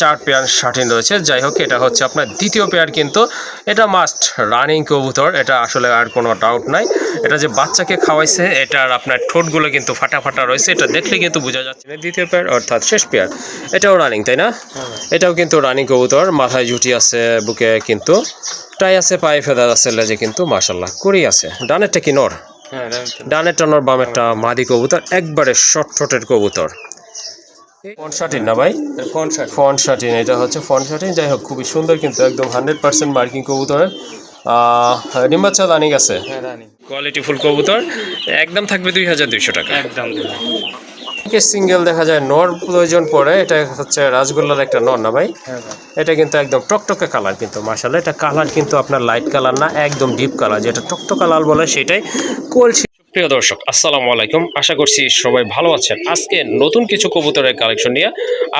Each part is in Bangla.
চার পেয়ার শাটিন রয়েছে। যাই হোক, এটা হচ্ছে আপনার দ্বিতীয় পেয়ার, কিন্তু এটা মাস্ট রানিং কবুতর, এটা আসলে আর কোনো ডাউট নাই। এটা যে বাচ্চাকে খাওয়াইছে, এটার আপনার ঠোঁটগুলো কিন্তু ফাটা ফাটা রয়েছে, এটা দেখলে কিন্তু বোঝা যাচ্ছে না। দ্বিতীয় পেয়ার অর্থাৎ শেষ পেয়ার, এটাও রানিং, তাই না? এটাও কিন্তু রানিং কবুতর, মাথায় জুটি আছে, বুকে কিন্তু টাই আছে, পায়ে ফেদার আছে, লেজে কিন্তু মাশাল্লাহ করেই আছে। ডানেরটা কি নর? ডানেরটা নর, বামেরটা মাদি কবুতর, একবারে শর্ট ঠোঁটের কবুতর। ফন শাটিন না ভাই? ফন শাটিন, এটা হচ্ছে ফন শাটিন। যাই হোক, খুবই সুন্দর, কিন্তু একদম 100% মার্কিং কবুতরের। ডিম বাচ্চা রানিং আছে, কোয়ালিটি ফুল কবুতর। একদম থাকবে 2200 টাকা। একদম সিঙ্গেল দেখা যায় নর প্রয়োজন পড়ে। এটা হচ্ছে রাজগোল্লার একটা নর না ভাই? এটা কিন্তু একদম টকটকে কালার, কিন্তু মাশাআল্লাহ এটা কালার কিন্তু আপনার লাইট কালার না, একদম ডিপ কালার, যেটা টকটকা লাল বলে সেটাই কলসি। প্রিয় দর্শক, আসসালামু আলাইকুম, আশা করছি সবাই ভালো আছেন। আজকে নতুন কিছু কবুতরের কালেকশন নিয়ে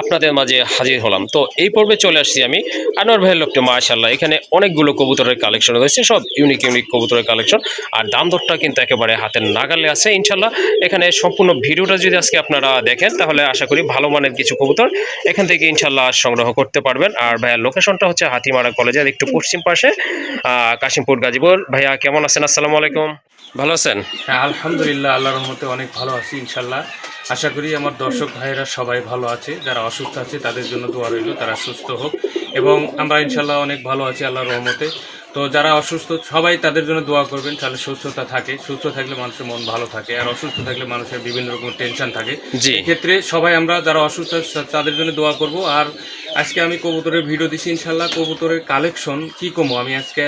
আপনাদের মাঝে হাজির হলাম। তো এই পর্বে চলে আসছি আমি আনোয়ার ভাইয়ের লোকটি। মাশাআল্লাহ এখানে অনেকগুলো কবুতরের কালেকশন রয়েছে, সব ইউনিক ইউনিক কবুতরের কালেকশন, আর দাম দরটা কিন্তু একেবারে হাতের নাগালে আছে ইনশাল্লাহ। এখানে সম্পূর্ণ ভিডিওটা যদি আজকে আপনারা দেখেন, তাহলে আশা করি ভালো মানের কিছু কবুতর এখান থেকে ইনশাল্লাহ সংগ্রহ করতে পারবেন। আর ভাইয়ার লোকেশনটা হচ্ছে হাতিমারা কলেজের একটু পশ্চিম পাশে, কাশিমপুর, গাজীপুর। ভাইয়া কেমন আছেন? আসসালামু আলাইকুম, ভালো আছেন? হ্যাঁ, আলহামদুলিল্লাহ, আল্লাহর রহমতে অনেক ভালো আছি ইনশাল্লাহ। আশা করি আমার দর্শক ভাইয়েরা সবাই ভালো আছে, যারা অসুস্থ আছে তাদের জন্য দোয়া রইল, তারা সুস্থ হোক। এবং আমরা ইনশাল্লাহ অনেক ভালো আছি আল্লাহর রহমতে। তো যারা অসুস্থ সবাই তাদের জন্য দোয়া করবেন, তাহলে সুস্থতা থাকে। সুস্থ থাকলে মানুষের মন ভালো থাকে, আর অসুস্থ থাকলে মানুষের বিভিন্ন রকম টেনশন থাকে। এক্ষেত্রে সবাই আমরা যারা অসুস্থ তাদের জন্য দোয়া করব। আর আজকে আমি কবুতরের ভিডিও দিচ্ছি ইনশাল্লাহ। কবুতরের কালেকশন কি কমো আমি আজকে,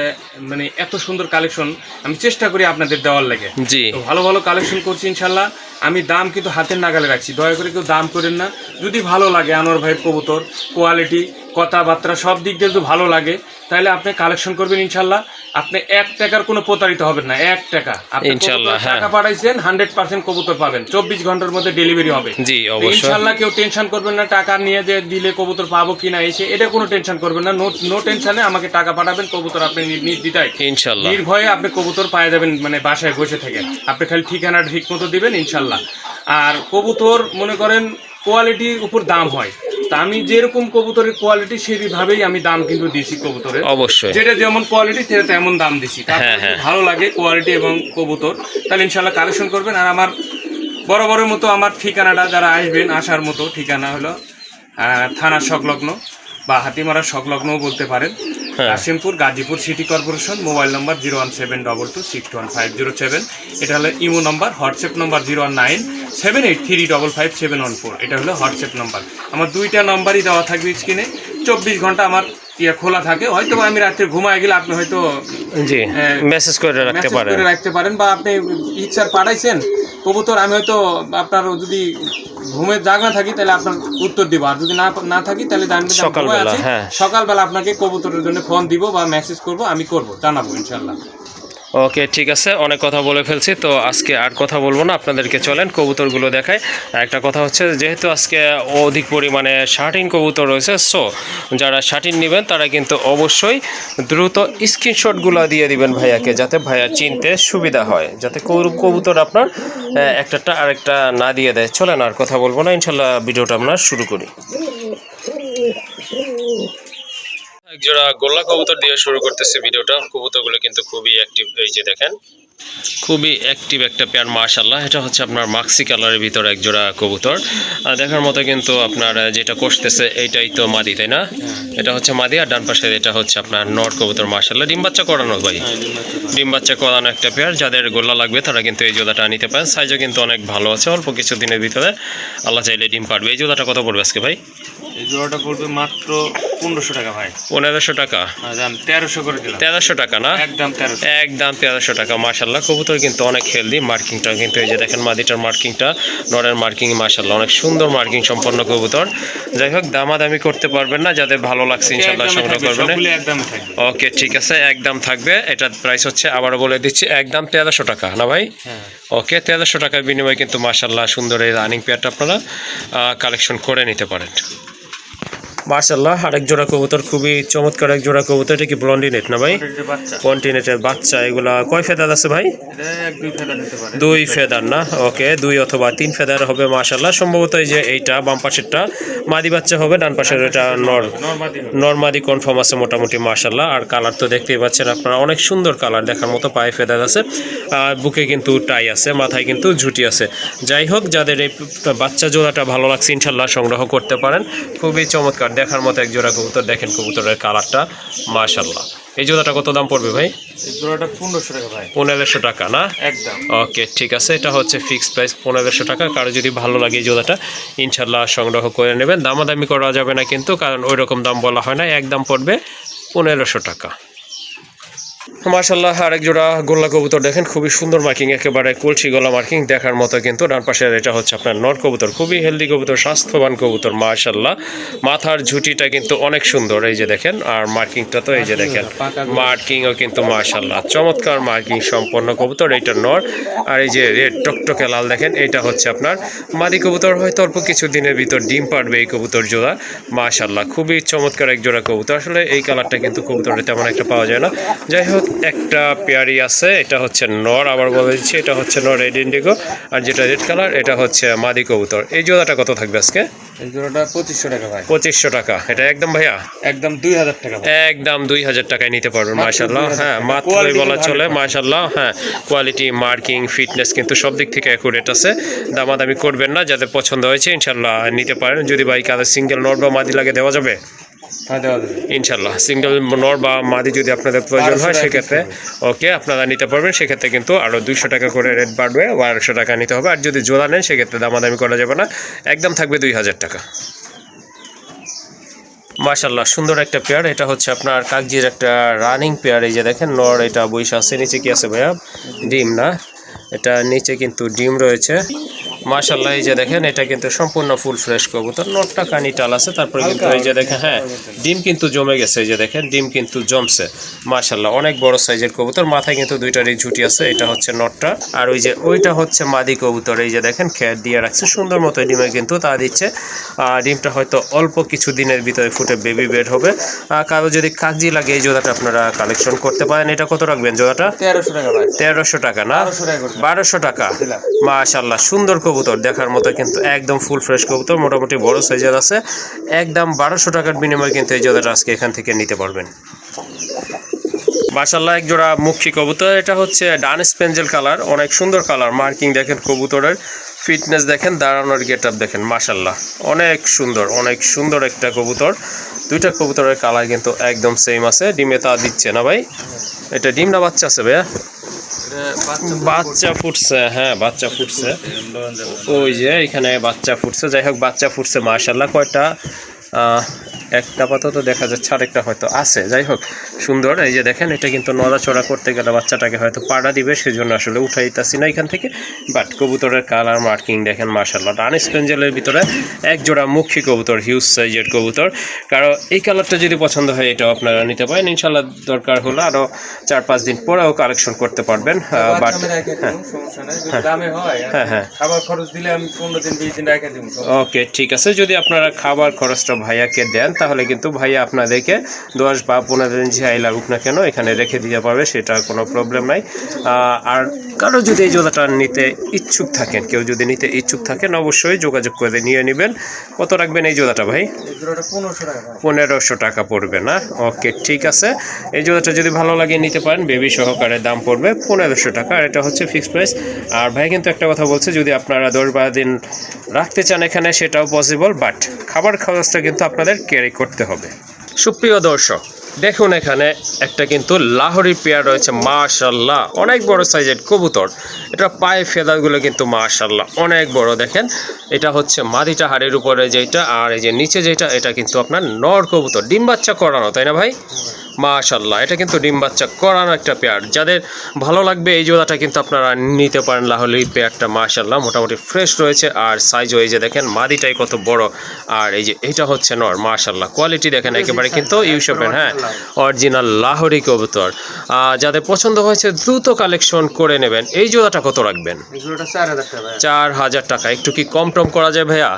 মানে এত সুন্দর কালেকশন আমি চেষ্টা করি আপনাদের দেওয়ার লাগে। তো ভালো ভালো কালেকশন করছি ইনশাল্লাহ। আমি দাম কিন্তু হাতের নাগালে রাখছি, দয়া করে কেউ দাম করেন না। যদি ভালো লাগে আনোয়ার ভাইয়ের কবুতর, কোয়ালিটি, কথাবার্তা সব দিক দিয়ে যদি ভালো লাগে, তাহলে আপনি কালেকশন করবেন ইনশাল্লাহ। আপনি 1 টাকার কোনো প্রতারিত হবেন না। 1 টাকা আপনি টাকা পাঠাইছেন, 100% কবুতর পাবেন, 24 ঘন্টার মধ্যে ডেলিভারি হবে। ইনশাল্লাহ কেউ টেনশন করবেন না, টাকা নিয়ে যে দিলে কবুতর পাবো কিনা এসে, এটা কোনো টেনশন করবেন না। নো টেনশনে আমাকে টাকা পাঠাবেন, কবুতর আপনি নির্দ্বিধায় ইনশাল্লাহ নির্ভয়ে আপনি কবুতর পাওয়া যাবেন, মানে বাসায় বসে থেকে। আপনি খালি ঠিকানাটা ঠিক মতো দিবেন ইনশাল্লাহ। আর কবুতর মনে করেন কোয়ালিটির উপর দাম হয়, তা আমি যেরকম কবুতরের কোয়ালিটি সেইভাবেই আমি দাম কিন্তু দিছি কবুতরের, অবশ্যই যেটা যেমন কোয়ালিটি সেটা তেমন দাম দিছি। ভালো লাগে কোয়ালিটি এবং কবুতর, তাহলে ইনশাল্লাহ কালেকশন করবেন। আর আমার বরাবরের মতো আমার ঠিকানাটা, যারা আসবেন আসার মতো ঠিকানা হলো থানা সংলগ্ন বা হাতিমারা সংলগ্নও বলতে পারেন, Kashimpur, Gazipur city corporation. Mobile নম্বর 01722261507। এটা হলো ইমো নম্বর। হোয়াটসঅ্যাপ নম্বর 01978355714। এটা হলো হোয়াটসঅ্যাপ নম্বর। আমার 2টা নম্বরই দেওয়া থাকবে স্ক্রিনে। 24 ঘন্টা আমার খোলা থাকে। হয়তো আমি রাত্রে ঘুমায় গেলে আপনি হয়তো মেসেজ করে রাখতে পারেন, বা আপনি ইচ্ছার পাঠাইছেন কবুতর, আমি হয়তো আপনার যদি ঘুমের জাগনা থাকি তাহলে আপনার উত্তর দিব, আর যদি না থাকি তাহলে জানবেন সকালবেলা আপনাকে কবুতরের জন্য ফোন দিব বা মেসেজ করব, আমি জানাবো ইনশাল্লাহ। ওকে, ঠিক আছে, অনেক কথা বলে ফেলছি, তো আজকে আর কথা বলবো না, আপনাদেরকে চলেন কবুতরগুলো দেখায়। একটা কথা হচ্ছে, যেহেতু আজকে অধিক পরিমাণে শার্টিন কবুতর রয়েছে, সো যারা শার্টিন নেবেন তারা কিন্তু অবশ্যই দ্রুত স্ক্রিনশটগুলো দিয়ে দিবেন ভাইয়াকে, যাতে ভাইয়া চিনতে সুবিধা হয়, যাতে কবুতর আপনার একটা আরেকটা না দিয়ে দেয়। চলেন আর কথা বলবো না, ইনশাল্লাহ ভিডিওটা আমরা শুরু করি। একজোড়া গোল্লা কবুতর দিয়ে শুরু করতেছে ভিডিওটা। কবুতরগুলো কিন্তু খুবই অ্যাক্টিভ, এই যে দেখেন খুবই অ্যাক্টিভ একটা পেয়ার মাশাআল্লাহ। এটা হচ্ছে আপনার মাক্সি কালারের ভিতরে একজোড়া কবুতর, দেখার মতো কিন্তু আপনার যেটা কষতেছে এইটাই তো মাদি, তাই না? এটা হচ্ছে মাদি, আর ডান পাশে এটা হচ্ছে আপনার নর কবুতর মাশাআল্লাহ। ডিম বাচ্চা করানো ভাই, ডিম বাচ্চা করানো একটা পেয়ার। যাদের গোল্লা লাগবে তারা কিন্তু এই জোড়াটা নিতে পারেন, সাইজও কিন্তু অনেক ভালো আছে, অল্প কিছু দিনের ভিতরে আল্লাহ চাইলে ডিম পারবে। এই জোড়াটা কত পড়বে আজকে ভাই? এই জোড়াটা পড়বে মাত্র 1500 টাকা ভাই। 1500 টাকা? 1300 করে দিলাম। 1300 টাকা না? একদম 1300, একদম 1300 টাকা। মাশাআল্লাহ কবুতর কিন্তু অনেক হেলদি, মার্কিংটা কিন্তু এই যে দেখেন মাদিটার মার্কিংটা, নরের মার্কিং মাশাআল্লাহ অনেক সুন্দর মার্কিং সম্পন্ন কবুতর। যাই হোক, দামাদামি করতে পারবেন না, যাদের ভালো লাগছে ইনশাআল্লাহ সংগ্রহ করবেন। ওকে, ঠিক আছে, একদম থাকবে। এটার প্রাইস হচ্ছে, আবারও বলে দিচ্ছি, একদম 1300 টাকা না ভাই? ওকে, 1300 টাকার বিনিময়ে কিন্তু মাশাআল্লাহ সুন্দর এই রানিং পেয়ারটা আপনারা কালেকশন করে নিতে পারেন। মাশাআল্লাহ, আরেক জোড়া কবুতর, খুবই চমৎকার এক জোড়া কবুতর। এটা কি ব্লন্ডিনেট না ভাই? বাচ্চা কন্টিনেন্টের বাচ্চা। এগুলা কয় ফেদার আছে ভাই? এটা 1-2 ফেদার নিতে পারে। 2 ফেদার না? ওকে, 2 অথবা 3 ফেদার হবে মাশাআল্লাহ। সম্ভবত এই যে এইটা বাম পাশেরটা মাদি বাচ্চা হবে, ডান পাশের এটা নরমাদি কনফার্ম আছে মোটামুটি মাশাআল্লাহ। আর কালার তো দেখতেই পাচ্ছেন আপনারা, অনেক সুন্দর কালার দেখার মতো। পায়ে ফেদার আছে, আর বুকে কিন্তু টাই আছে, মাথায় কিন্তু ঝুটি আছে। যাই হোক, যাদের এই বাচ্চা জোড়াটা ভালো লাগছে ইনশাল্লাহ সংগ্রহ করতে পারেন। খুবই চমৎকার দেখার মতো এক জোড়া কবুতর। দেখেন কবুতরের কালারটা মাশাআল্লাহ। এই জোড়াটা কত দাম পড়বে ভাই? এই জোড়াটা 1500 টাকা ভাই। 1500 টাকা না? একদম। ওকে, ঠিক আছে, এটা হচ্ছে ফিক্সড প্রাইস 1500 টাকা। কারো যদি ভালো লাগে এই জোড়াটা ইনশাল্লাহ সংগ্রহ করে নেবেন। দামাদামি করা যাবে না কিন্তু, কারণ ওই রকম দাম বলা হয় না। একদম পড়বে 1500 টাকা। মাশাআল্লাহ, আরেক জোড়া গোল্লা কবুতর দেখেন, খুবই সুন্দর মার্কিং, একেবারে কলসি গলা মার্কিং দেখার মতো কিন্তু। ডান পাশের এটা হচ্ছে আপনার নর কবুতর, খুবই হেলদি কবুতর, স্বাস্থ্যবান কবুতর মাশাআল্লাহ। মাথার ঝুটিটা কিন্তু অনেক সুন্দর, এই যে দেখেন। আর মার্কিংটা তো এই যে দেখেন, মার্কিংও কিন্তু মাশাআল্লাহ চমৎকার মার্কিং সম্পন্ন কবুতর। এইটা নর। আর এই যে রেড টকটকে লাল দেখেন, এটা হচ্ছে আপনার মাদি কবুতর। হয়তো অল্প কিছু দিনের ভিতর ডিম পারবে এই কবুতর জোড়া মাশাআল্লাহ। খুবই চমৎকার এক জোড়া কবুতর। আসলে এই কালারটা কিন্তু কবুতরে তেমন একটা পাওয়া যায় না। যাই হোক, একটা পেয়ারি আছে, এটা হচ্ছে নর। আবার বলে দিচ্ছি, এটা হচ্ছে নর রেড ইন্ডিগো। আর যেটা রেড কালার এটা হচ্ছে মাদি কবুতর। এই জোড়াটা কত থাকবে আজকে? এই জোড়াটা 2500 টাকা ভাই। 2500 টাকা। এটা একদম ভাইয়া একদম 2000 টাকা ভাই। একদম 2000 টাকায় নিতে পারবেন মাশাআল্লাহ। হ্যাঁ, মাত্রই বলা চলে মাশাআল্লাহ। হ্যাঁ, কোয়ালিটি, মার্কিং, ফিটনেস কিন্তু সব দিক থেকে অ্যাকুরেট আছে। দামাদামি করবেন না, যাদের পছন্দ হয়েছে ইনশাআল্লাহ নিতে পারেন। যদি ভাই কাদের সিঙ্গেল নর বা মাদি লাগে দেওয়া যাবে ইনশাল্লাহ। সিঙ্গেল নর বা মাদি যদি আপনাদের প্রয়োজন হয় সেক্ষেত্রে ওকে আপনারা নিতে পারবেন। সেক্ষেত্রে কিন্তু আরও 200 টাকা করে রেট বাড়বে, 1200 টাকা নিতে হবে। আর যদি জোড়া নেন সেক্ষেত্রে দামাদামি করা যাবে না, একদম থাকবে 2000 টাকা। মাশাআল্লাহ, সুন্দর একটা পেয়ার। এটা হচ্ছে আপনার কাকজির একটা রানিং পেয়ার। এই যে দেখেন নর, এটা বৈশা আছে। নিচে কি আছে ভাইয়া? ডিম না? এটা নিচে কিন্তু ডিম রয়েছে মাশাআল্লাহ। এই যে দেখেন, এটা কিন্তু সম্পূর্ণ ফুল ফ্রেশ কবুতর। নটটা কানি টাল আছে, তারপরে কিন্তু এই যে দেখেন, হ্যাঁ ডিম কিন্তু জমে গেছে। এই যে দেখেন, ডিম কিন্তু জমছে মাশাআল্লাহ। অনেক বড় সাইজের কবুতর, মাথায় কিন্তু দুইটারই ঝুটি আছে। এটা হচ্ছে নটটা, আর ওই যে ওইটা হচ্ছে মাদি কবুতর। এই যে দেখেন, খেয়ার দিয়ে রাখছে সুন্দর মতো। ডিমে কিন্তু তা দিচ্ছে। ডিমটা হয়তো অল্প কিছু দিনের ভিতরে ফুটে বেবি বেড হবে। কারো যদি কাগজি লাগে এই জোড়াটা আপনারা কালেকশন করতে পারেন। এটা কত রাখবেন জোড়াটা? 1300 টাকা ভাই। 1300 টাকা না? 1200 টাকা। মাশাআল্লাহ, সুন্দর কবুতর দেখার মতো কিন্তু, একদম ফুল ফ্রেশ কবুতর, মোটামুটি বড় সাইজের আছে। একদম 1200 টাকার বিনিময়ে কিন্তু এই জোড়াটা আজকে এখান থেকে নিতে পারবেন মাশাআল্লাহ। এক জোড়া মুখী কবুতর। এটা হচ্ছে ডান স্পেঞ্জেল কালার, অনেক সুন্দর কালার। মার্কিং দেখেন কবুতরের, ফিটনেস দেখেন, দাঁড়ানোর গেটআপ দেখেন মাশাআল্লাহ। অনেক সুন্দর, অনেক সুন্দর একটা কবুতর। দুইটা কবুতরের কালার কিন্তু একদম সেম আছে। ডিমে তা দিচ্ছে না ভাই? এটা ডিম না বাচ্চা আছে ভাইয়া? বাচ্চা ফুটছে, হ্যাঁ বাচ্চা ফুটছে। ওই যে এখানে বাচ্চা ফুটছে। যাই হোক, বাচ্চা ফুটছে মাশাআল্লাহ। কয়টা? একটা আপাতত দেখা যাচ্ছে, আরেকটা হয়তো আছে। যাই হোক, সুন্দর। এই যে দেখেন, এটা কিন্তু নড়াচড়া করতে গেলে বাচ্চাটাকে হয়তো পাড়া দিবে, সেজন্য আসলে উঠাইতেছি না এখান থেকে। বাট কবুতরের কালার, মার্কিং দেখেন মাশাআল্লাহ। ডান স্পেঞ্জেলের ভিতরে এক জোড়া মুখী কবুতর, হিউজ সাইজের কবুতর। কারণ এই কালারটা যদি পছন্দ হয় এটাও আপনারা নিতে পারেন ইনশাআল্লাহ। দরকার হলে আরও 4-5 দিন পরেও কালেকশন করতে পারবেন। বাট হ্যাঁ হ্যাঁ, খাবার খরচ দিলে আমি 15-20 দিন রেখে দিব। ওকে, ঠিক আছে। যদি আপনারা খাবার খরচটা ভাইয়াকে দেন তাহলে কিন্তু ভাইয়া আপনাদেরকে 10 বা 15 দিন যাই লাগুক না কেন এখানে রেখে দিতে পারবে, সেটা কোনো প্রবলেম নাই। আর কারো যদি এই জোড়াটা নিতে ইচ্ছুক থাকেন, কেউ যদি নিতে ইচ্ছুক থাকেন অবশ্যই যোগাযোগ করে নিয়ে নেবেন। কত রাখবেন এই জোড়াটা ভাই? 1500 টাকা পড়বে না? ওকে, ঠিক আছে। এই জোড়াটা যদি ভালো লাগে নিতে পারেন, বেবি সহকারে দাম পড়বে 1500 টাকা। আর এটা হচ্ছে ফিক্সড প্রাইস। আর ভাই কিন্তু একটা কথা বলছে, যদি আপনারা 10-12 দিন রাখতে চান এখানে সেটাও পসিবল, বাট খাবার খরচটা কিন্তু আপনাদের ক্যারি করতে হবে। সুপ্রিয় দর্শক, দেখুন এখানে একটা কিন্তু লাহোরি পেয়ার রয়েছে মাশাআল্লাহ। অনেক বড় সাইজের কবুতর। এটা পায়ে ফেদারগুলো কিন্তু মাশাআল্লাহ অনেক বড়। দেখেন, এটা হচ্ছে মাদিটা হাড়ের উপরে যেটা, আর এই যে নিচে যেটা, এটা কিন্তু আপনার নর কবুতর। ডিম বাচ্চা করানো, তাই না ভাই? মাশাআল্লাহ, এটা কিন্তু ডিম বাচ্চা করানো একটা পেয়ার। যাদের ভালো লাগবে এই জোড়াটা কিন্তু আপনারা নিতে পারেন। লাহোরি পেয়ারটা মাশাআল্লাহ মোটামুটি ফ্রেশ রয়েছে। আর সাইজও এই যে দেখেন, মাদিটাই কত বড়। আর এই যে এটা হচ্ছে নর মাশাআল্লাহ। কোয়ালিটি দেখেন একেবারে কিন্তু ইউসেপের। হ্যাঁ, অরিজিনাল লাহোরি কবুতর। যাদের পছন্দ হয়েছে দ্রুত কালেকশন করে নেবেন। এই জোড়াটা কত রাখবেন? 4000 টাকা। একটু কি কম টম করা যায় ভাইয়া?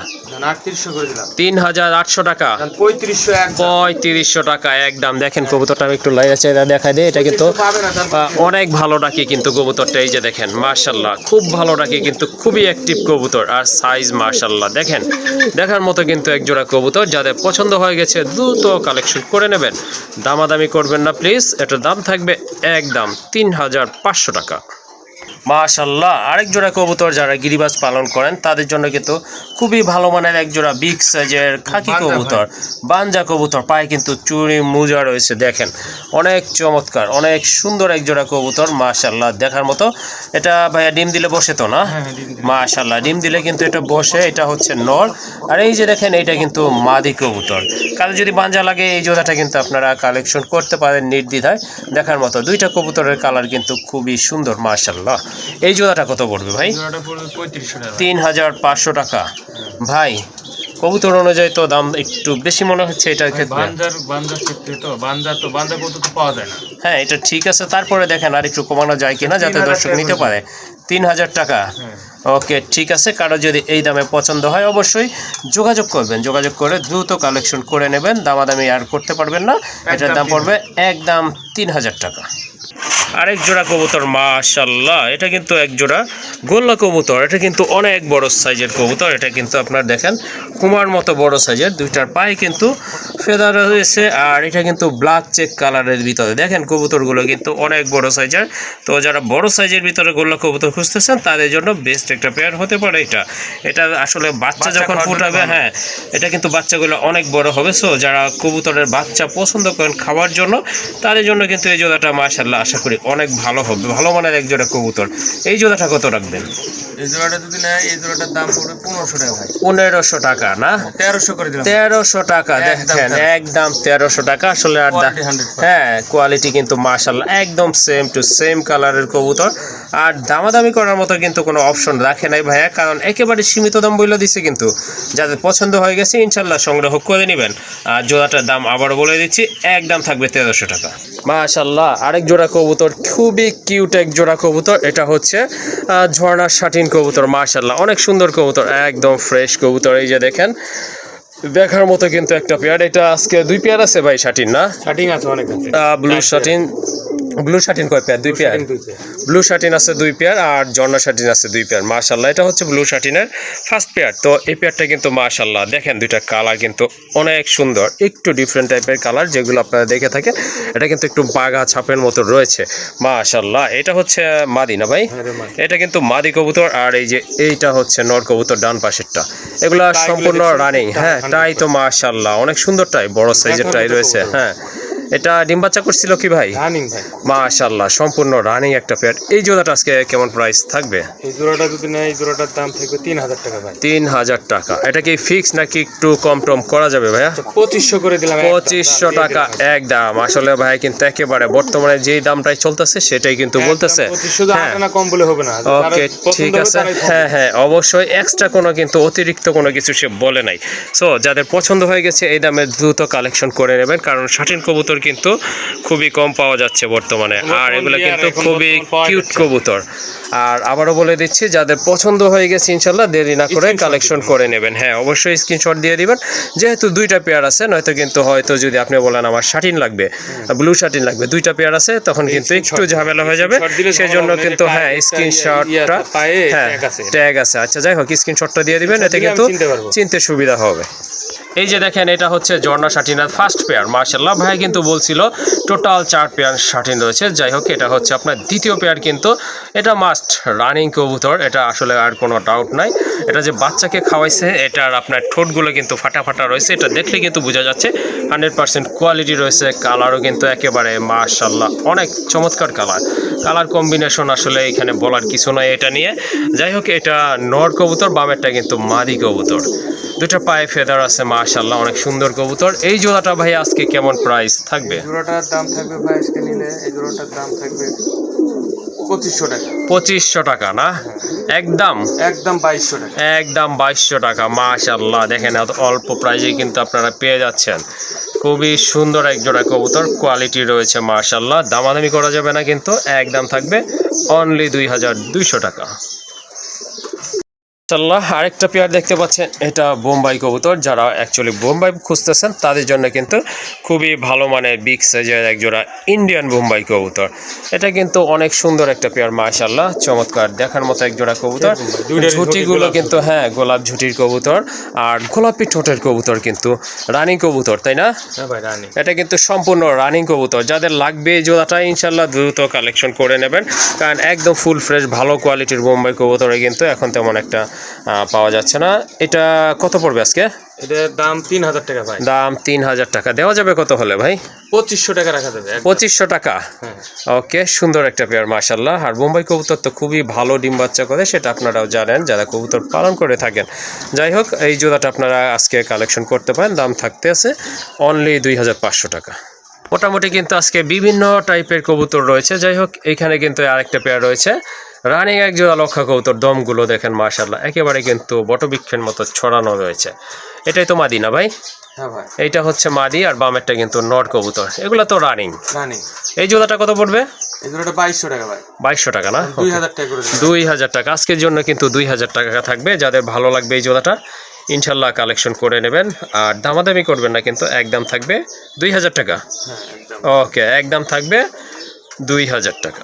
3800 টাকা, 3500 টাকা একদম। দেখেন কবুতরটা আমি একটু লাইয়া চাইদা দেখাই দিই। এটা কিন্তু অনেক ভালো ডাকে কিন্তু কবুতরটা, এই যে দেখেন মাশাল্লাহ খুব ভালো ডাকে কিন্তু, খুবই অ্যাক্টিভ কবুতর আর সাইজ মাশাল্লাহ দেখেন দেখার মতো কিন্তু এক জোড়া কবুতর। যাদের পছন্দ হয়ে গেছে দ্রুত কালেকশন করে নেবেন, দামাদামি করবেন না প্লিজ। এটার দাম থাকবে একদম 3500 টাকা। মাশাল্লাহ আরেক জোড়া কবুতর যারা গিরিবাজ পালন করেন তাদের জন্য কিন্তু খুবই ভালো মানের এক জোড়া বিগ সাইজের খাকি কবুতর, বানজা কবুতর। পায়ে কিন্তু চুড়ি মোজা রয়েছে, দেখেন অনেক চমৎকার, অনেক সুন্দর এক জোড়া কবুতর মাশাল্লাহ দেখার মতো। এটা ভাইয়া ডিম দিলে বসে তো না? মাশাল্লাহ ডিম দিলে কিন্তু এটা বসে। এটা হচ্ছে নর, আর এই যে দেখেন এটা কিন্তু মাদি কবুতর। কালে যদি বানজা লাগে এই জোড়াটা কিন্তু আপনারা কালেকশন করতে পারেন নির্দ্বিধায়, দেখার মতো। দুইটা কবুতরের কালার কিন্তু খুবই সুন্দর মাশাল্লাহ। এই জোড়াটা কত পড়বে ভাই? 3500 টাকা। ভাই কবুতর অনুযায়ী তো দাম একটু বেশি মনে হচ্ছে এটার ক্ষেত্রে। হ্যাঁ এটা ঠিক আছে, তারপরে দেখেন আর একটু কমানো যায় কিনা যাতে দর্শক নিতে পারে। 3000 টাকা, ওকে ঠিক আছে। কারো যদি এই দামে পছন্দ হয় অবশ্যই যোগাযোগ করবেন, যোগাযোগ করে দ্রুত কালেকশন করে নেবেন, দামাদামি আর করতে পারবেন না। এটার দাম পড়বে একদম 3000 টাকা। আরেক জোড়া কবুতর মাশাল্লাহ, এটা কিন্তু এক জোড়া গোল্লা কবুতর। এটা কিন্তু অনেক বড় সাইজের কবুতর। এটা কিন্তু আপনার দেখেন কুমার মতো বড় সাইজের, দুইটার পায়ে কিন্তু ফেদার রয়েছে, আর এটা কিন্তু ব্ল্যাক চেক কালারের ভিতরে। দেখেন কবুতরগুলো কিন্তু অনেক বড় সাইজের। তো যারা বড় সাইজের ভিতরে গোল্লা কবুতর খুঁজতেছেন তাদের জন্য বেস্ট একটা পেয়ার হতে পারে এটা। এটা আসলে বাচ্চা যখন ফুটাবে, হ্যাঁ এটা কিন্তু বাচ্চাগুলো অনেক বড় হবে। সো যারা কবুতরের বাচ্চা পছন্দ করেন খাওয়ার জন্য তাদের জন্য কিন্তু এই জোড়াটা মাশাল্লাহ আশা করি অনেক ভালো হবে, ভালো মানের এক জোড়া কবুতর। এই জোড়াটা কত রাখবেন? এই জোড়াটা যদি নেয় এই জোড়াটার দাম পড়বে 1500 টাকা ভাই। 1500 টাকা না, 1300 করে দিলাম। 1300 টাকা দেখেন একদম 1300 টাকা আসলে। আর হ্যাঁ কোয়ালিটি কিন্তু মাশাল্লাহ একদম সেম টু সেম কালারের কবুতর। আর দামাদামি করার মতো কিন্তু কোনো অপশন রাখে নাই ভাইয়া, কারণ একেবারে সীমিত দাম বলে দিচ্ছে। কিন্তু যাদের পছন্দ হয়ে গেছে ইনশাল্লাহ সংগ্রহ করে নেবেন। আর জোড়াটার দাম আবারও বলে দিচ্ছি একদম থাকবে 1300 টাকা। মাশাল্লাহ আরেক জোড়া কবুতর খুবই কিউট এক জোড়া কবুতর। এটা হচ্ছে ঝর্ণার শাটিন কবুতর মাশাল্লাহ অনেক সুন্দর কবুতর, একদম ফ্রেশ কবুতর। এই যে দেখেন দেখার মতো কিন্তু একটা পেয়ার। এটা আজকে 2 পেয়ার আছে ভাই শাটিন না? শাটিন আছে অনেক আছে। ব্লু শাটিন, ব্লু শাটিন কয় পেয়ার? 2 পেয়ার। ব্লু শাটিন আছে 2 পেয়ার আর ঝর্ণা শাটিন আছে 2 পেয়ার মাশাল্লাহ। এটা হচ্ছে ব্লু শাটিনের ফার্স্ট পেয়ার। তো এই পেয়ারটা কিন্তু মাশাল্লাহ দেখেন দুইটা কালার কিন্তু অনেক সুন্দর, একটু ডিফারেন্ট টাইপের কালার যেগুলো আপনারা দেখে থাকেন। এটা কিন্তু একটু বাঘা ছাপের মতো রয়েছে মাশাল্লাহ। এটা হচ্ছে মাদি না ভাই? এটা কিন্তু মাদি কবুতর। আর এই যে এইটা হচ্ছে নর কবুতর ডান পাশেরটা, এগুলা সম্পূর্ণ রানিং। হ্যাঁ টাই তো মাশাল্লাহ অনেক সুন্দর টাই, বড় সাইজের টাই রয়েছে। হ্যাঁ এটা ডিম বাচ্চা করছিল কি ভাই? রানিং ভাই মাশাআল্লাহ সম্পূর্ণ রানিং একটা পেয়ার। এই জোড়াটা আজকে কেমন প্রাইস থাকবে? এই জোড়াটা যদি নেয় এই জোড়াটার দাম থাকবে 3000 টাকা ভাই। 3000 টাকা। এটা কি ফিক্স নাকি একটু কম টম করা যাবে ভাইয়া? 2500 করে দিলাম। 2500 টাকা একদম। আসলে ভাই কিন্তু একেবারে বর্তমানে যেই দামটাই চলতেছে সেটাই কিন্তু বলতেছে। 2500 না কম বলে হবে না। ওকে ঠিক আছে। হ্যাঁ হ্যাঁ অবশ্যই এক্সট্রা কোনো কিন্তু অতিরিক্ত কোনো কিছু সে বলে নাই। সো যাদের পছন্দ হয়ে গেছে এই দামে দ্রুত কালেকশন করে নেবেন, কারণ শাটিন কবুতর কিন্তু খুবই কম পাওয়া যাচ্ছে বর্তমানে। আর এগুলো কিন্তু খুবই কিউট কবুতর। আর আবারও বলে দিচ্ছি যাদের পছন্দ হয়ে গেছে ইনশাল্লাহ দেরি না করে কালেকশন করে নেবেন। হ্যাঁ অবশ্যই স্ক্রিনশট দিয়ে দিবেন, যেহেতু 2টা পেয়ার আছে। নয়তো কিন্তু হয়তো যদি আপনি বলেন আমার শাটিন লাগবে, ব্লু শাটিন লাগবে, 2টা পেয়ার আছে, তখন কিন্তু একটু ঝামেলা হয়ে যাবে। সেজন্য কিন্তু হ্যাঁ স্ক্রিনশটটা, হ্যাঁ ট্যাগ আছে। আচ্ছা যাই হোক স্ক্রিনশটটা দিয়ে দিবেন, এতে কিন্তু চিনতে সুবিধা হবে। এই যে দেখেন এটা হচ্ছে ঝর্ণা শাটিনের ফার্স্ট পেয়ার মাশাল্লাহ। ভাই কিন্তু বলছিল টোটাল 4 পেয়ার শাটিন রয়েছে। যাই হোক এটা হচ্ছে আপনার দ্বিতীয় পেয়ার, কিন্তু এটা মাস্ট রানিং কবুতর, এটা আসলে আর কোনো ডাউট নাই। এটা যে বাচ্চাকে খাওয়াইছে এটার আপনার ঠোঁটগুলো কিন্তু ফাটা ফাটা রয়েছে, এটা দেখলে কিন্তু বোঝা যাচ্ছে 100% কোয়ালিটি রয়েছে। কালারও কিন্তু একেবারে মাশাল্লাহ অনেক চমৎকার কালার কম্বিনেশন, আসলে এখানে বলার কিছু নয় এটা নিয়ে। যাই হোক এটা নর কবুতর, বামেরটা কিন্তু মাদি কবুতর, 2টা পায়ে ফেদার আছে মাশাল্লাহ অনেক সুন্দর কবুতর। এই জোড়াটা ভাই আজকে কেমন প্রাইস থাকবে? জোড়াটার দাম থাকবে ভাই আজকে নিলে এই জোড়াটার দাম থাকবে 2500 টাকা। 2500 টাকা না, একদম 2200 টাকা। একদম 2200 টাকা মাশাল্লাহ। দেখেন এত অল্প প্রাইজে কিন্তু আপনারা পেয়ে যাচ্ছেন, খুবই সুন্দর এক জোড়া কবুতর, কোয়ালিটি রয়েছে মাশাআল্লাহ। দামাদামি করা যাবে না কিন্তু, একদম থাকবে অনলি 2200 টাকা। মাশাআল্লাহ, আরেকটা পেয়ার দেখতে পাচ্ছেন, এটা বোম্বাই কবুতর। যারা অ্যাকচুয়ালি বোম্বাই খুঁজতেছেন তাদের জন্য কিন্তু খুবই ভালো মানের বিগ সাইজের এক জোড়া ইন্ডিয়ান বোম্বাই কবুতর। এটা কিন্তু অনেক সুন্দর একটা পেয়ার মাশাআল্লাহ, চমৎকার দেখার মতো এক জোড়া কবুতর। ঝুটিগুলো কিন্তু হ্যাঁ গোলাপ ঝুটির কবুতর, আর গোলাপি ঠোঁটের কবুতর, কিন্তু রানিং কবুতর, তাই না? এটা কিন্তু সম্পূর্ণ রানিং কবুতর। যাদের লাগবে এই জোড়াটা ইনশাল্লাহ দ্রুত কালেকশন করে নেবেন, কারণ একদম ফুল ফ্রেশ ভালো কোয়ালিটির বোম্বাই কবুতরে কিন্তু এখন তেমন একটা পাওয়া যাচ্ছে না। এটা কত পড়বে আজকে? এটার দাম 3000 টাকা ভাই। দাম 3000 টাকা। দেওয়া যাবে কত হলে ভাই? 2500 টাকা রাখা যাবে। 2500 টাকা। ওকে, সুন্দর একটা পেয়ার মাশাআল্লাহ। আর বোম্বাই কবুতর তো খুবই ভালো ডিম বাচ্চা করে, সেটা আপনারাও জানেন যারা কবুতর পালন করে থাকেন। যাই হোক, এই জোড়াটা আপনারা আজকে কালেকশন করতে পারেন। দাম থাকতে আছে অনলি 2500 টাকা। মোটামুটি কিন্তু আজকে বিভিন্ন টাইপের কবুতর রয়েছে। যাই হোক, এইখানে কিন্তু আরেকটা পেয়ার রয়েছে রানিং এক জোড়া লক্ষা কবুতর। দমগুলো দেখেন মাশাআল্লাহ, একেবারে কিন্তু বটবৃক্ষের মতো ছড়ানো রয়েছে। এটাই তো মাদি না ভাই? হ্যাঁ ভাই, এইটা হচ্ছে মাদি, আর বামেরটা কিন্তু নর কবুতর। এগুলো তো রানিং। এই জোড়াটা কত পড়বে? এই জোড়াটা 2200 টাকা ভাই। 2200 টাকা না? 2000 টাকা করে দিন। 2000 টাকা আজকের জন্য কিন্তু 2000 টাকা থাকবে। যাদের ভালো লাগবে এই জোড়াটা ইনশাল্লাহ কালেকশন করে নেবেন, আর দামাদামি করবেন না কিন্তু, একদম থাকবে 2000 টাকা। ওকে, একদম থাকবে 2000 টাকা।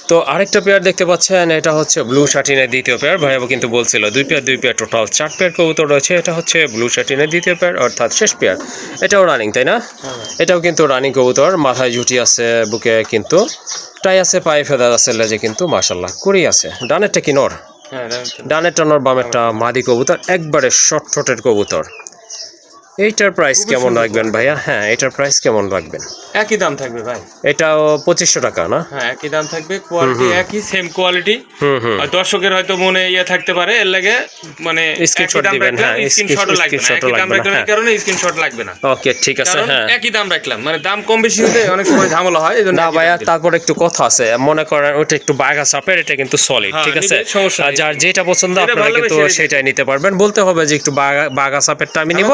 তো আরেকটা পেয়ার দেখতে পাচ্ছেন, এটা হচ্ছে ব্লু শাটিনের দ্বিতীয় পেয়ার। ভাইয়াবু কিন্তু বলছিল দুই পেয়ার টোটাল 4 পেয়ার কবুতর রয়েছে। এটা হচ্ছে ব্লু শাটিনের দ্বিতীয় পেয়ার, অর্থাৎ শেষ পেয়ার। এটাও রানিং, তাই না? এটাও কিন্তু রানিং কবুতর। মাথায় ঝুটি আছে, বুকে কিন্তু টাই আছে, পায়ে ফেদার আছে, লেজে কিন্তু মাশাআল্লাহ কুড়ি আছে। ডানেরটা কি নর? ডানেরটা নর, বামেরটা মাদি কবুতর, একবারে শর্ট ঠোঁটের কবুতর। এইটার প্রাইস কেমন রাখবেন ভাইয়া? হ্যাঁ, এটার প্রাইস কেমন রাখবেন? একই দাম থাকবে ভাই। এটাও 2500 টাকা না? হ্যাঁ, একই দাম থাকবে। কোয়ালিটি একই, সেম কোয়ালিটি। আর দর্শকের হয়তো মনে থাকতে পারে, এর লাগে মানে স্ক্রিনশট দিবেন। হ্যাঁ, স্ক্রিনশট লাগবে না। একই দাম রাখলাম, এই কারণে স্ক্রিনশট লাগবে না। ওকে, ঠিক আছে। হ্যাঁ, একই দাম রাখলাম, মানে দাম কম বেশি হলে অনেক সময় ঝামেলা হয়, এজন্য না ভাইয়া। তারপর একটু কথা আছে, মনে করেন ওটা একটু বাঘা চাপের, এটা কিন্তু সলিড, ঠিক আছে? যার যেটা পছন্দ আপনারা কিন্তু সেটাই নিতে পারবেন। বলতে হবে যে একটু বাঘা চাপেরটা আমি নিব,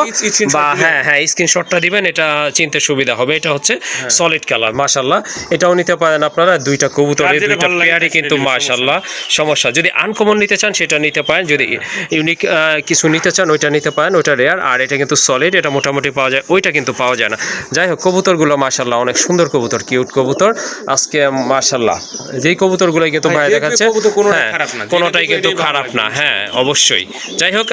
বা হ্যাঁ স্ক্রিনশটটা দিবেন, এটা চিনতে সুবিধা হবে। এটা হচ্ছে সলিড কালার মাশাআল্লাহ। এটাও নিতে পারেন আপনারা। দুইটা কবুতরের দুইটা পেয়ারই কিন্তু মাশাআল্লাহ। সমস্যা, যদি আনকমন নিতে চান সেটা নিতে পারেন, যদি ইউনিক কিছু নিতে চান ওইটা নিতে পারেন, ওইটা রেয়ার। আর এটা কিন্তু সলিড, এটা মোটামুটি পাওয়া যায়, ওইটা কিন্তু পাওয়া যায় না। যাই হোক, কবুতরগুলো মাশাআল্লাহ অনেক সুন্দর কবুতর, কিউট কবুতর আজকে মাশাআল্লাহ। যেই কবুতরগুলো কিন্তু ভাই দেখাচ্ছে, হ্যাঁ কোনোটাই কিন্তু খারাপ না। হ্যাঁ, অবশ্যই। যাই হোক,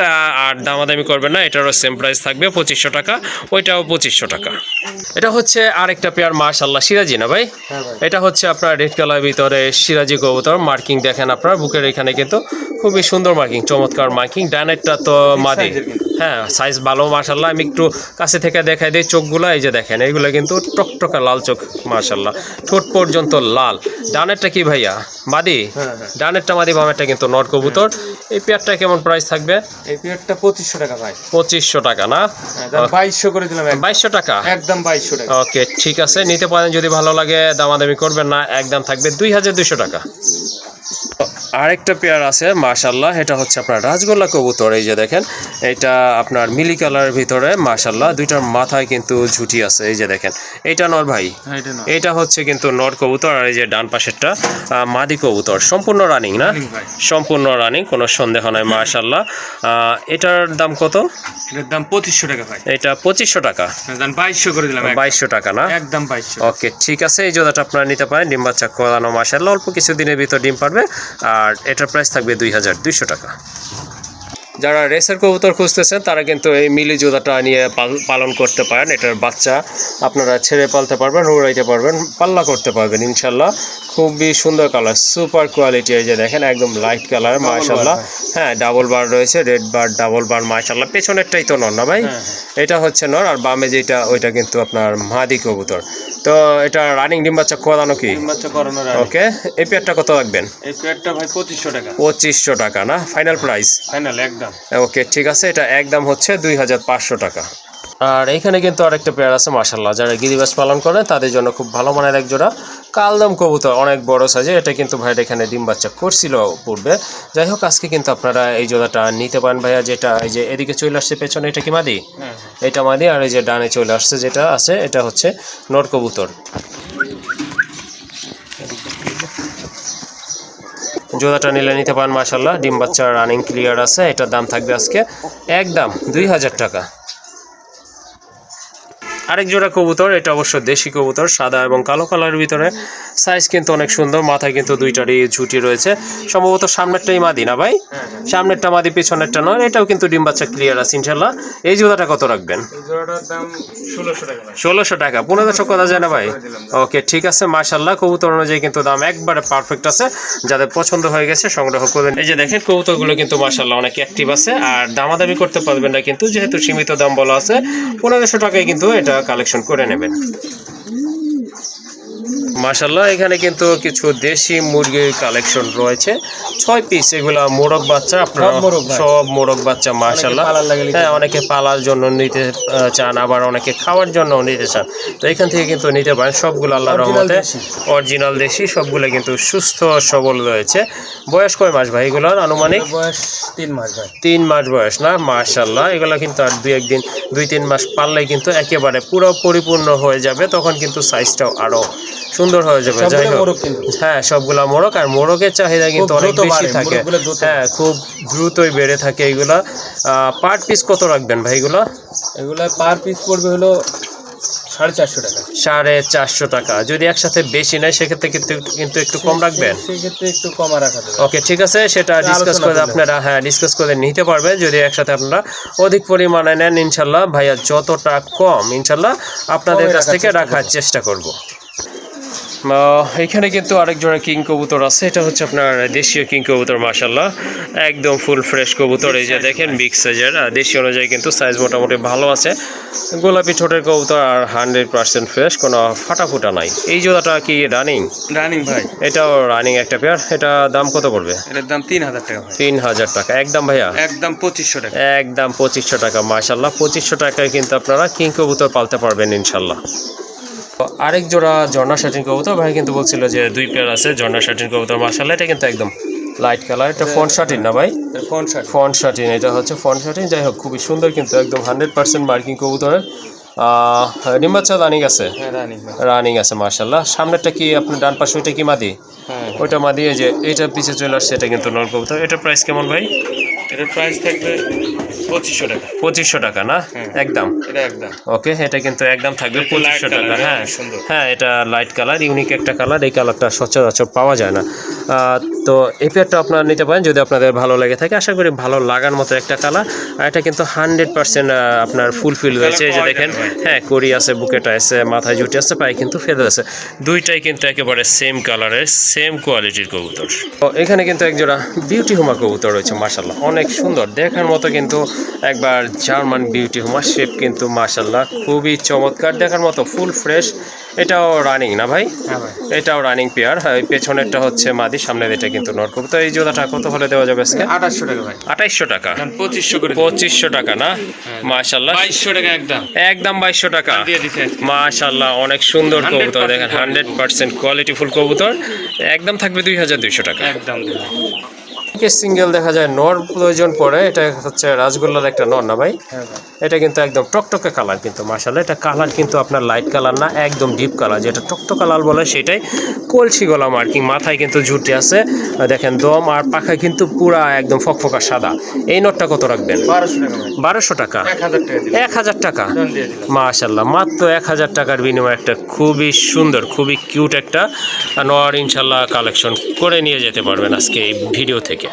আর দামাদামি করবেন না, এটারও সেম প্রাইস থাকবে 2500 টাকা, ওইটাও 2500 টাকা। এটা হচ্ছে আরেকটা পেয়ার মাশাআল্লাহ, সিরাজি না ভাই? এটা হচ্ছে আপনার রেড কালার ভিতরে সিরাজি কবুতর। মার্কিং দেখেন আপনার বুকের এখানে কিন্তু খুবই সুন্দর মার্কিং, চমৎকার মার্কিং। ডানেরটা তো মাদি, হ্যাঁ সাইজ ভালো মাশাআল্লাহ। আমি একটু কাছে থেকে দেখাই দিই চোখগুলো, এই যে দেখেন, এইগুলো কিন্তু টকটকা লাল চোখ মাশাআল্লাহ, ঠোঁট পর্যন্ত লাল। ডানেরটা কি ভাইয়া? মাদি? ডানেরটা মাদি, বামেরটা কিন্তু নর কবুতর। এই পেয়ারটা কেমন প্রাইস থাকবে? এই পেয়ারটা 2500 টাকা ভাই। 2500 টাকা না? 2200 করে দিলাম। 2200 টাকা, একদম 2200 টাকা। ওকে, ঠিক আছে, নিতে পারেন যদি ভালো লাগে। দামাদামি করবেন না, একদম থাকবে 2200 টাকা। আরেকটা পেয়ার আছে মাশাআল্লাহ, এটা হচ্ছে আপনার রাজগোল্লা কবুতর। এই যে দেখেন, এটা আপনার মিলি কালারের ভিতরে মাশাআল্লাহ, দুইটার মাথায় কিন্তু ঝুটি আছে। এই যে দেখেন, এটা নর ভাই, এটা হচ্ছে কিন্তু নর কবুতর। আর এই যে ডান পাশেরটা মাদি কবুতর। সম্পূর্ণ রানিং না? সম্পূর্ণ রানিং, কোনো সন্দেহ নাই মাশাআল্লাহ। এটার দাম কত? এটার দাম 2500 টাকা ভাই। এটা 2500 টাকা, 2200 করে দিলাম। 2200 টাকা না? একদম 2200। ওকে, ঠিক আছে, এই জোড়াটা আপনারা নিতে পারেন। ডিম বাচ্চা করানো মাশাআল্লাহ, অল্প কিছু দিনের ভিতর ডিম পারবে। আর এটার প্রাইস থাকবে 2200 টাকা। যারা রেসের কবুতর খুঁজতেছেন তারা কিন্তু এই মিলি জোড়াটা নিয়ে পালন করতে পারেন। এটার বাচ্চা আপনারা ছেড়ে পালতে পারবেন, উড়াইতে পারবেন, পাল্লা করতে পারবেন ইনশাল্লাহ। খুবই সুন্দর কালার, সুপার কোয়ালিটি। এই যে দেখেন, একদম লাইট কালার মাশাআল্লাহ। হ্যাঁ, ডাবল বার রয়েছে, রেড বার, ডাবল বার মাশাআল্লাহ। পেছনেরটাই তো নর না ভাই? এটা হচ্ছে নর, আর বামে যেটা ওইটা কিন্তু আপনার মাদি কবুতর। তো এটা রানিং ডিম বাচ্চা করানো কি? ডিম বাচ্চা করানো। ওকে, এই পেয়ারটা কত রাখবেন? এই পেয়ারটা ভাই 2500 টাকা। 2500 টাকা না? Final price? ফাইনাল একদম। ওকে, ঠিক আছে, এটা একদম হচ্ছে 2500 টাকা। আর এইখানে কিন্তু আরেকটা পেয়ার আছে মাশাআল্লাহ, যারা গিরিবাজ পালন করে তাদের জন্য খুব ভালো মানের এক জোড়া কালদম কবুতর, অনেক বড় সাইজে। এটা কিন্তু ভাইয়ের এখানে ডিম বাচ্চা করছিল পূর্বে। যাই হোক, আজকে কিন্তু আপনারা এই জোড়াটা নিতে পারেন ভাইয়া। যেটা এই যে এদিকে চলে আসছে পেছনে, এটা কি মাদি? এটা মাদি। আর এই যে ডানে চলে আসছে যেটা আছে, এটা হচ্ছে নর কবুতর। জোড়াটা নিলে নিতে পারেন মাশাআল্লাহ, ডিম বাচ্চা রানিং ক্লিয়ার আছে। এটার দাম থাকবে আজকে একদম 2000 টাকা। আরেক জোড়া কবুতর, এটা অবশ্য দেশি কবুতর, সাদা এবং কালো কালারের ভিতরে। সাইজ কিন্তু অনেক সুন্দর, মাথায় কিন্তু দুইটারই ঝুটি রয়েছে। সম্ভবত সামনেরটাই মাদি না ভাই? সামনেরটা মাদি, পিছনেরটা নয়। এটাও কিন্তু ডিম বাচ্চা ক্লিয়ার আছে ইনশাল্লাহ। এই জোড়াটা কত রাখবেন? এই জোড়াটার দাম 1600 টাকা। 1600 টাকা। 1500 কথা যায় না ভাই? ওকে, ঠিক আছে মাশাআল্লাহ। কবুতর অনুযায়ী কিন্তু দাম একবারে পারফেক্ট আছে। যাদের পছন্দ হয়ে গেছে সংগ্রহ করবেন। এই যে দেখেন কবুতরগুলো কিন্তু মাশাআল্লাহ অনেক অ্যাক্টিভ আছে। আর দামাদামি করতে পারবেন না কিন্তু, যেহেতু সীমিত দাম বলা আছে। 1500 টাকায় কিন্তু এটা কালেকশন করে নেবেন মাশাআল্লাহ। এখানে কিন্তু কিছু দেশি মুরগির কালেকশন রয়েছে, 6 পিস। এগুলা মোরগ বাচ্চা, আপনারা সব মোরগ বাচ্চা মাশাআল্লাহ। হ্যাঁ, অনেকে পালার জন্য নিতে চান, আবার অনেকে খাওয়ার জন্য নিতে চান। তো এখান থেকে কিন্তু নিতে পারেন। সবগুলো আল্লাহর রহমতে অরিজিনাল দেশি, সবগুলো কিন্তু সুস্থ সবল রয়েছে। বয়স কয় মাস ভাই এগুলোর আনুমানিক? বয়স 3 মাস ভাই। 3 মাস বয়স না? মাশাআল্লাহ। এগুলো কিন্তু আর 2-3 মাস পাললেই কিন্তু একেবারে পুরো পরিপূর্ণ হয়ে যাবে। তখন কিন্তু সাইজটাও আরো সুন্দর হয়ে যাবে। যাই হোক, হ্যাঁ সবগুলা মোরগ। আর মোরগের চাহিদা কিন্তু অনেক বেশি থাকে। হ্যাঁ, খুব দ্রুতই বেড়ে থাকে এগুলা। পার পিস কত রাখবেন ভাই এগুলা? এগুলা পার পিস পড়বে হলো 450 টাকা। 450 টাকা। যদি একসাথে বেশি নেয় সেক্ষেত্রে কিন্তু একটু কম রাখবেন? সেক্ষেত্রে একটু কম রাখা যাবে। ওকে, ঠিক আছে, সেটা ডিসকাস করে আপনারা ডিসকাস করে নিতে পারবেন। যদি একসাথে আপনারা অধিক পরিমাণে নেন ইনশাল্লাহ ভাইয়া যতটা কম ইনশাল্লাহ আপনাদের কাছ থেকে রাখার চেষ্টা করব। এখানে কিন্তু আরেক জোড়া কিং কবুতর আছে। এটা হচ্ছে আপনার দেশীয় কিং কবুতর মাশাআল্লাহ, একদম ফুল ফ্রেশ কবুতর। এই যে দেখেন বিগ সাইজের, দেশীয় অনুযায়ী কিন্তু সাইজ মোটামুটি ভালো আছে। গোলাপি ঠোঁটের কবুতর আর 100% ফ্রেশ, কোনো ফাটাফুটা নাই। এই জোড়াটা কি রানিং? রানিং ভাই। এটাও রানিং একটা পেয়ার। এটা দাম কত পড়বে? এটার দাম 3000 টাকা ভাই। 3000 টাকা একদম ভাইয়া? একদম 2500 টাকা। একদম 2500 টাকা মাশাআল্লাহ। 2500 টাকায় কিন্তু আপনারা কিং কবুতর পালতে পারবেন ইনশাল্লাহ। আরেক জোড়া ঝর্ণা শাটিন কবুতর ভাই কিন্তু বলছিল যে 2 পেয়ার আছে ঝর্ণা শাটিন কবুতর মাশাআল্লাহ। এটা কিন্তু একদম লাইট কালার। এটা ফন শাটিন না ভাই? ফন শাটিন, এটা হচ্ছে ফন শাটিন। যাই হোক, খুবই সুন্দর কিন্তু, একদম 100% মার্কিং কবুতরের। ডিম বাচ্চা রানিং আছে? রানিং আছে মাশাআল্লাহ। সামনেরটা কি আপনার ডান পাশে, ওইটা কি মাদি? ওইটা মাদি। এই যে এটা পিছে চলে আসছে, এটা কিন্তু নর কবুতর। এটার প্রাইস কেমন ভাই? এটার প্রাইস থাকবে 2500 টাকা। 2500 টাকা না? একদম। এটা একদম ওকে, এটা কিন্তু একদম থাকবে 2500 টাকা। হ্যাঁ হ্যাঁ, এটা লাইট কালার, ইউনিক একটা কালার। এই কালারটা সচরাচর পাওয়া যায় না। তো এই পেয়ারটা আপনারা নিতে পারেন যদি আপনাদের ভালো লেগে থাকে। আশা করি ভালো লাগার মতো একটা কালার। আর এটা কিন্তু 100% আপনার ফুলফিল রয়েছে। এই যে দেখেন, হ্যাঁ করি আছে, বুকেটা আছে, মাথায় জুটি আছে, পায়ে কিন্তু ফেদার আছে। দুইটাই কিন্তু একেবারে সেম কালারের, সেম কোয়ালিটির কবুতর। তো এখানে কিন্তু একজোড়া বিউটি হুমা কবুতর রয়েছে মাশাআল্লাহ, অনেক সুন্দর দেখার মতো কিন্তু একবার জার্মান বিউটি হুমা। শেপ কিন্তু মাশাআল্লাহ খুবই চমৎকার দেখার মতো, ফুল ফ্রেশ। এটাও রানিং না ভাই? এটাও রানিং পেয়ার। হ্যাঁ, পেছনেরটা হচ্ছে মাদি, সামনের এটা কিন্তু নর কবুতর। এই জোড়াটা কত হলে দেওয়া যাবে আজকে? 2800 টাকা ভাই। 2800 টাকা? 2500 করে। 2500 টাকা না? মাশাআল্লাহ। 2200 টাকা একদম। একদম 2200 টাকা দিয়ে দিছি মাশাআল্লাহ। অনেক সুন্দর কবুতর দেখেন, 100% কোয়ালিটিফুল কবুতর। একদম থাকবে 2200 টাকা একদম। সিঙ্গেল দেখা যায় নর প্রয়োজন পড়ে। এটা হচ্ছে রাজগোল্লার একটা নর না ভাই? এটা কিন্তু একদম টকটকে কালার কিন্তু মাশাআল্লাহ। এটা কালার কিন্তু আপনার লাইট কালার না, একদম ডিপ কালার, যেটা টকটকে লাল বলে সেটাই। কলসি গলা মার্কিং, মাথায় কিন্তু ঝুটি আছে দেখেন, দম আর পাখায় কিন্তু পুরা একদম ফকফকা সাদা। এই নরটা কত রাখবেন? 1200 টাকা। 1000 টাকা মাশাআল্লাহ। মাত্র 1000 টাকার বিনিময়ে একটা খুবই সুন্দর, খুবই কিউট একটা নর ইনশাল্লাহ কালেকশন করে নিয়ে যেতে পারবেন আজকে এই ভিডিও থেকে।